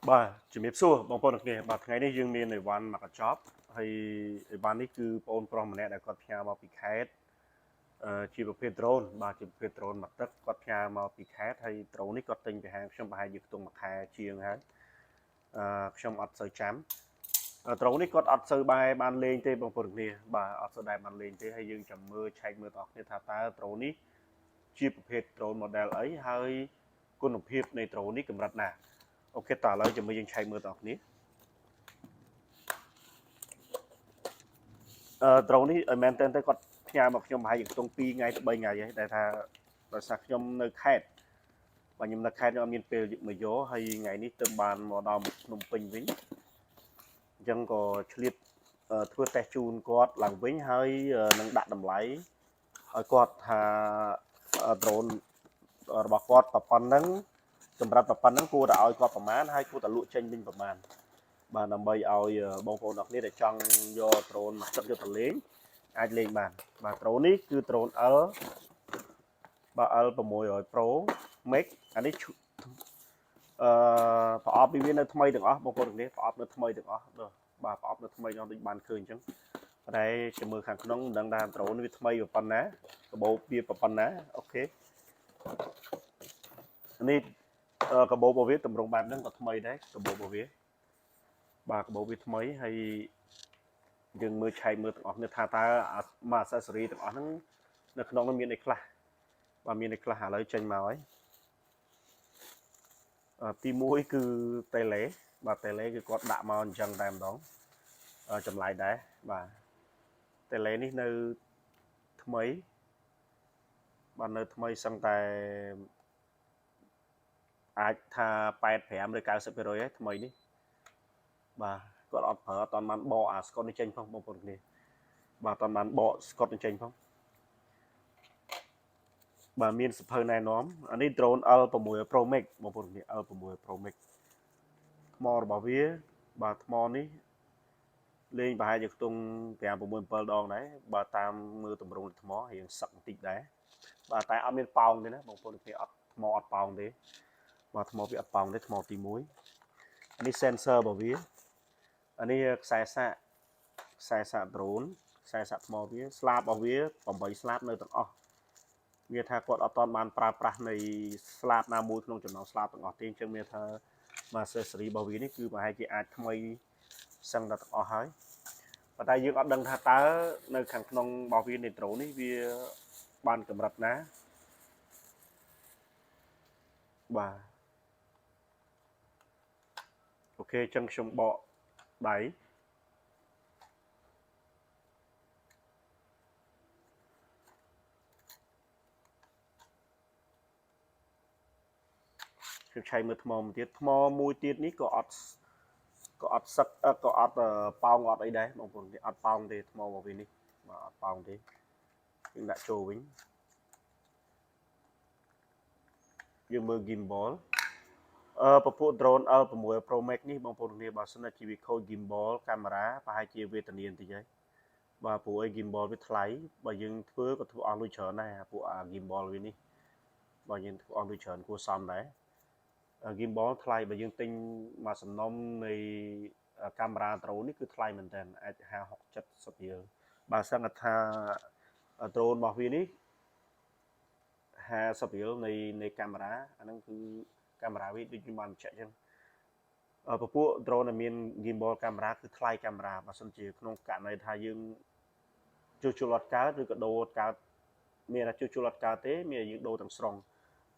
បាទជំរាបសួរបងប្អូនទាំងគ្នាបាទថ្ងៃនេះយើងមានអីវ៉ាន់មកកញ្ចប់ហើយអីវ៉ាន់នេះគឺបងប្រុសម្នាក់ដែលគាត់ផ្ញើមកពីខេត្តជាប្រភេទ drone បាទជាប្រភេទ drone មកទឹកគាត់ផ្ញើមកពីខេត្តហើយ drone នេះគាត់ទិញពីហាងខ្ញុំប្រហែលជាខ្ទង់មួយខែជាងហើយខ្ញុំអត់សូវចាំ drone នេះគាត់អត់សូវបែរបានលេងទេបងប្អូនទាំងគ្នាបាទអត់សូវដែរបានលេងទេហើយយើងចាំមើលឆែកមើលបងប្អូនថាតើ drone នេះជាប្រភេទ drone model អីហើយគុណភាពនៃ drone នេះកម្រិតណាអូខេតោះឥឡូវជាមួយយើងឆែកមើលបងប្អូនគ្នាdrone នេះឲ្យមែនតើគាត់ផ្ញើមកខ្ញុំប្រហែលជាខ្ទង់2ថ្ងៃទៅ3ថ្ងៃហើយដែលថាដោយសារខ្ញុំនៅខេត្តបាទខ្ញុំនៅខេត្តខ្ញុំអត់មានពេលមកយកហើយថ្ងៃនេះទើបបានមកដល់ភ្នំពេញវិញអញ្ចឹងក៏ឆ្លៀតធ្វើតេស្តជូនគាត់ឡើងវិញហើយនឹងដាក់តម្លៃឲ្យគាត់ថា drone របស់គាត់ប៉ុណ្ណឹងកម្រិតប៉ុណ្ណឹងគួរតែឲ្យគាត់ប្រមាណហើយគួរតែលក់ចេញវិញប្រមាណបាទដើម្បីឲ្យបងប្អូនអរគ្នាដែលចង់យក drone មកទឹកយកទៅលេងអាចលេងបានបាទ drone នេះគឺ drone L បាទ L600 Pro Max អានេះប្រអប់វានៅថ្មីទាំងអស់បងប្អូនទាំងនេះប្រអប់នៅថ្មីទាំងអស់បាទប្រអប់នៅថ្មីទាំងអស់ដូចបានឃើញអញ្ចឹងតែចាំមើលខាងក្នុងមិនដឹងថា drone នេះវាថ្មីប៉ុណ្ណាកាបូបវាប៉ុណ្ណាអូខេនេះកាបូបរបស់វាតម្រង់បែបហ្នឹងក៏ថ្មីដែរកាបូបរបស់វាបាទកាបូបវាថ្មីហើយយើងមើលឆែកមើលទាំងអស់គ្នាថាតើមក accessory ទាំងអស់ហ្នឹងនៅក្នុងនោះមានអីខ្លះបាទមានអីខ្លះឥឡូវចេញមកហើយទី1គឺតេឡេបាទតេឡេគឺគាត់ដាក់មកអញ្ចឹងតែម្ដងចម្លែកដែរបាទតេឡេនេះនៅថ្មីបាទនៅថ្មីសឹងតែអាចថា85ឬ90%ហើយថ្មីនេះបាទគាត់អត់ប្រើអត់បានបកអាស្កុតនេះចេញផងបងប្អូនគ្នាបាទអត់បានបកស្កុតនេះចេញផងបាទមានសភៅណែនាំអានេះ drone L6 Pro Max បងប្អូនគ្នា L6 Pro Max ថ្មរបស់វាបាទថ្មនេះលេងប្រហែលជាខ្ទង់5 6 7ដងដែរបើតាមមើលទម្រង់ថ្មរៀងសឹកបន្តិចដែរបាទតែអត់មានប៉ោងទេណាបងប្អូនគ្នាអត់ថ្មអត់ប៉ោងទេបាទថ្មវាអត់ប៉ោងទេថ្មទី1អានេះ sensor របស់វាអានេះខ្សែសាក drone ខ្សែសាកថ្មវាស្លាបរបស់វា8ស្លាបនៅទាំងអស់វាថាគាត់អត់ទាន់បានប្រើប្រាស់នៃស្លាបណាមួយក្នុងចំណោមស្លាបទាំងអស់ទេអញ្ចឹងមានថា accessory របស់វានេះគឺប្រហែលជាអាចថ្មីសឹងតែទាំងអស់ហើយប៉ុន្តែយើងអត់ដឹងថាតើនៅខាងក្នុងរបស់វានៃ drone នេះវាបានកម្រិតណាបាទអូខេអញ្ចឹងខ្ញុំបកដៃខ្ញុំឆែកមើលថ្មមួយទៀតថ្មមួយទៀតនេះក៏អត់សឹកក៏អត់ប៉ោងអត់អីដែរបងប្អូនអត់ប៉ោងទេថ្មរបស់វានេះបាទអត់ប៉ោងទេយើងដាក់ចូលវិញយើងមើល gimbal ពពួក drone L6 Pro Max នេះបងប្អូនគ្នាបើសិនជាវាខូច gimbal កាមេរ៉ាប្រហែលជាវេទនាបន្តិចហើយបាទព្រោះអី gimbal វាថ្លៃបើយើងធ្វើក៏ធ្វើអស់លុយច្រើនដែរពួក gimbal វានេះបើយើងធ្វើអស់លុយច្រើនគួរសមដែរ gimbal ថ្លៃបើយើងទិញមកសំណុំនៃកាមេរ៉ា drone នេះគឺថ្លៃមែនតើអាច50 60 70រៀលបើសិនថា drone របស់វានេះ50រៀលនៃកាមេរ៉ាអាហ្នឹងគឺកាមេរ៉ាវាដូចខ្ញុំបានបញ្ជាក់អញ្ចឹងពពួក drone ដែលមាន gimbal កាមេរ៉ាគឺថ្លៃកាមេរ៉ាបើសិនជាក្នុងករណីថាយើងជួសជុលអត់កើតឬក៏ដូរអត់កើតមានតែជួសជុលអត់កើតទេមានយើងដូរទាំងស្រុង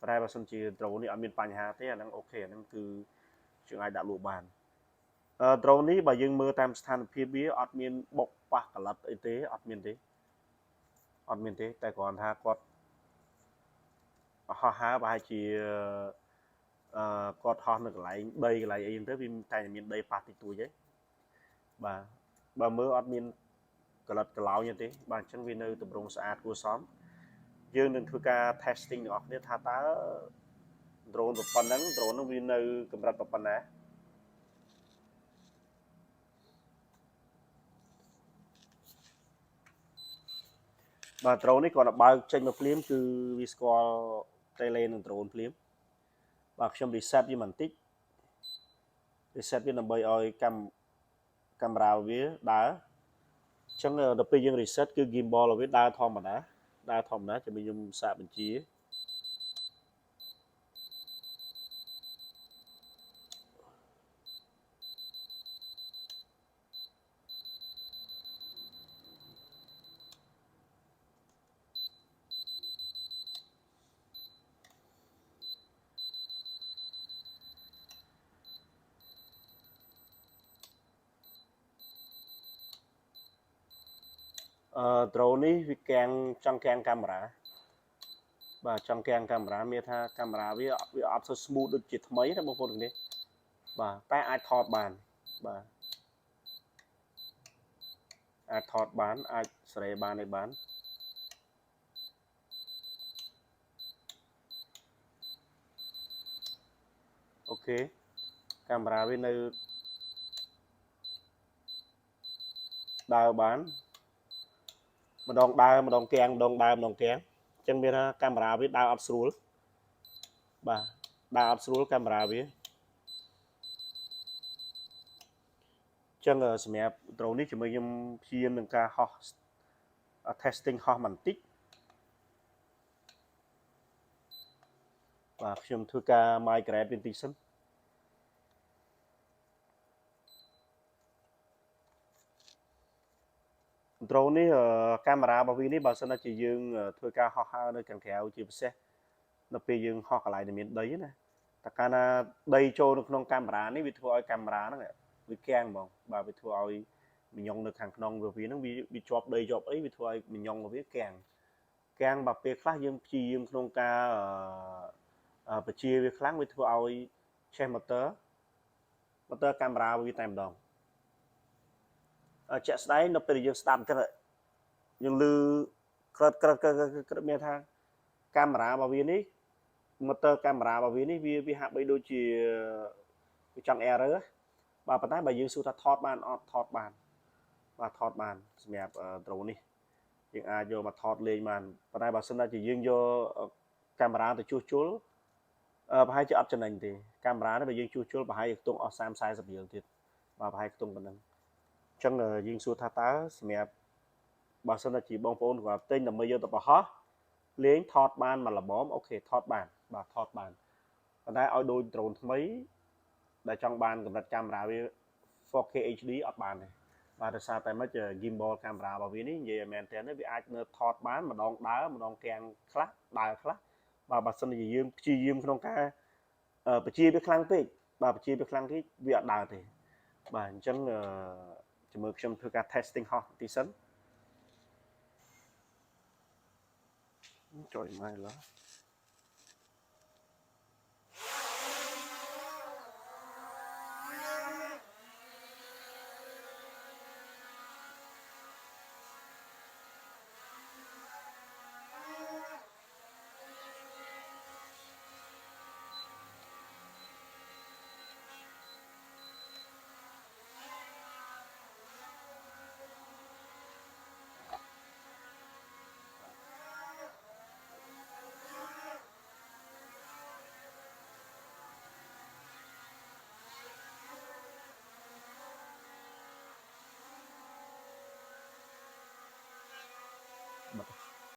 តែបើសិនជា drone នេះអត់មានបញ្ហាទេអាហ្នឹងអូខេអាហ្នឹងគឺយើងអាចដាក់លក់បានdrone នេះបើយើងមើលតាមស្ថានភាពវាអត់មានបុកប៉ះកលិតអីទេអត់មានទេតែគ្រាន់ថាគាត់ហោះហើរប្រហែលជាគាត់ហោះនៅកន្លែងដីកន្លែងអីហ្នឹងទៅវាតែមានដីប៉ះតិចតួចទេបាទបើមើលអត់មានកលិតកឡោញទេបាទអញ្ចឹងវានៅទម្រង់ស្អាតគួរសមយើងនឹងធ្វើការ testing ទាំងអស់គ្នាថាតើ drone ប៉ុណ្ណឹង drone នោះវានៅកម្រិតប៉ុណ្ណាបាទ drone នេះគាត់ទៅបើកចេញមកភ្លាមគឺវាស្គាល់ tele និង drone ភ្លាមបាទខ្ញុំ reset វាបន្តិច reset វាដើម្បីឲ្យកាមេរ៉ាវាដើរអញ្ចឹងដល់ពេលយើង reset គឺ gimbal របស់វាដើរធម្មតាចាំខ្ញុំសាកបញ្ជាdrone នេះវាកាំងចង់កាំងកាមេរ៉ាបាទចង់កាំងកាមេរ៉ាមានថាកាមេរ៉ាវាអត់សូវ smooth ដូចជាថ្មីណាបងប្អូននេះបាទតែអាចថតបានបាទអាចថតបានអាចសេរីបានឯបានអូខេកាមេរ៉ាវានៅដើរបានម្ដងដើរម្ដងកាំងម្ដងដើរម្ដងកាំងអញ្ចឹងមានថាកាមេរ៉ាវាដើរអត់ស្រួលបាទដើរអត់ស្រួលកាមេរ៉ាវាចឹងសម្រាប់ drone នេះជាមួយខ្ញុំព្យាយាមនឹងការហោះ testing ហោះបន្តិចបាទខ្ញុំធ្វើការ migrate បន្តិចសិនdrone នេះកាមេរ៉ារបស់វានេះបើសិនជាយើងធ្វើការហោះហើរនៅខាងក្រៅជាពិសេសនៅពេលយើងហោះកន្លែងដែលមានដីណាតែកាលណាដីចូលនៅក្នុងកាមេរ៉ានេះវាធ្វើឲ្យកាមេរ៉ាហ្នឹងវាកាំងហ្មងបាទវាធ្វើឲ្យមីយ៉ុងនៅខាងក្នុងវាហ្នឹងវាជាប់ដីជាប់អីវាធ្វើឲ្យមីយ៉ុងរបស់វាកាំងបើពេលខ្លះយើងព្យាយាមក្នុងការបជាវាខ្លាំងវាធ្វើឲ្យ change motor កាមេរ៉ាវាតែម្ដងជាក់ស្ដែងនៅពេលយើងស្ដាប់ចឹងយើងឮក្រឹតមានថាកាមេរ៉ារបស់វានេះ motor កាមេរ៉ារបស់វានេះវាហាក់បីដូចជាវាចង់ error បាទប៉ុន្តែបើយើងសួរថាថតបានអត់ថតបានបាទថតបានសម្រាប់ drone នេះយើងអាចយកមកថតលេងបានប៉ុន្តែបើសិនជាយើងយកកាមេរ៉ាទៅជួសជុលប្រហែលជាអត់ចំណេញទេកាមេរ៉ានេះបើយើងជួសជុលប្រហែលជាខ្ទង់អស់30-40រៀលទៀតបាទប្រហែលខ្ទង់ប៉ុណ្ណឹងអញ្ចឹងយើងសួរថាតើសម្រាប់បើសិនជាបងប្អូនគាត់ទិញដើម្បីយកទៅបោះលេងថតបានមួយល្មមអូខេថតបានបាទថតបានប៉ុន្តែឲ្យដូច drone ថ្មីដែលចង់បានកម្រិតកាមេរ៉ាវា 4K HD អត់បានទេបាទដោយសារតែមិន gimbal កាមេរ៉ារបស់វានេះនិយាយឲ្យមែនតើវាអាចនៅថតបានម្ដងដើរម្ដងកាំងខ្លះដើរខ្លះបាទបើសិនជាយើងព្យាយាមក្នុងការបជាវាខ្លាំងពេកបាទបជាវាខ្លាំងពេកវាអត់ដើរទេបាទអញ្ចឹងជាមួយខ្ញុំធ្វើការ testing ហោះទីសិនចុយមកឡើយ